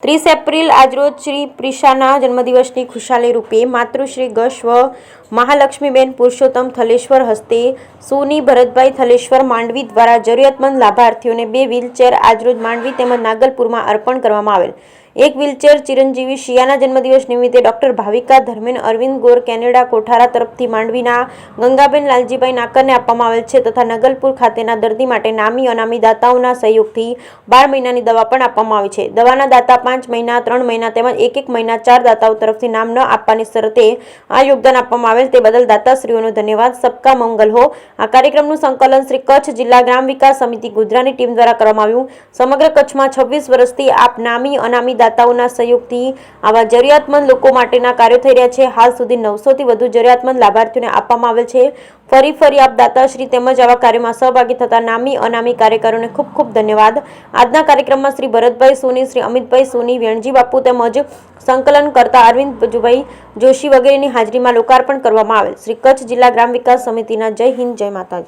30 April આજરોજ શ્રી પ્રિશાના જન્મદિવસની ખુશાલી રૂપે માતૃશ્રી ગશ્વ મહાલક્ષ્મીબેન પુરુષોત્તમ થલેશ્વર હસ્તે સુની ભરતભાઈ થલેશ્વર માંડવી દ્વારા જરૂરિયાતમંદ લાભાર્થીઓને 2 વ્હીલચેર આજરોજ માંડવી તેમજ નાગલપુરમાં અર્પણ કરવામાં આવેલ। એક વ્હીલચેર ચિરંજીવી શિયાના જન્મદિવસ નિમિત્તે ડોક્ટર ભાવિકા ધર્મેન અરવિંદ ગોર કેનેડા કોઠારા તરફથી માંડવીના ગંગાબેન લાલજીભાઈ નાકરને આપવામાં આવેલ છે તથા નગલપુર ખાતેના દર્દી માટે નામી અનામી દાતાઓના સહયોગથી 12 મહિનાની દવા પણ આપવામાં આવી છે। દવાના દાતા 5 મહિના 3 મહિના તેમજ 1 મહિના 4 દાતાઓ તરફથી નામ ન આપવાની શરતે આ યોગદાન આપવામાં આવેલ તે બદલ દાતાશ્રીઓનો ધન્યવાદ। સબકા મંગલ હો। આ કાર્યક્રમનું સંકલન શ્રી કચ્છ જિલ્લા ગ્રામ વિકાસ સમિતિ ગોધરાની ટીમ દ્વારા કરવામાં આવ્યું। સમગ્ર કચ્છમાં 26 વર્ષથી આપ નામી અનામી દાતાઓના સહયોગથી આવા જરૂરિયાતમંદ લોકો માટેના કાર્યો થઈ રહ્યા છે। હાલ સુધી 900 થી વધુ જરૂરિયાતમંદ લાભાર્થીઓને આપવામાં આવેલ છે। ફરી આપ દાતાશ્રી તેમજ આવા કાર્યમાં સહભાગી થતા નામી અનામી કાર્યકરોને ખૂબ ખૂબ ધન્યવાદ। આજના કાર્યક્રમમાં શ્રી ભરતભાઈ સોની, શ્રી અમિતભાઈ સોની, વેણજી બાપુ તેમજ સંકલન કરતા અરવિંદ ભજુભાઈ જોશી વગેરેની હાજરીમાં લોકાર્પણ કરવામાં આવેલ। શ્રી કચ્છ જિલ્લા ગ્રામ વિકાસ સમિતિના જય હિન્દ, જય માતાજી।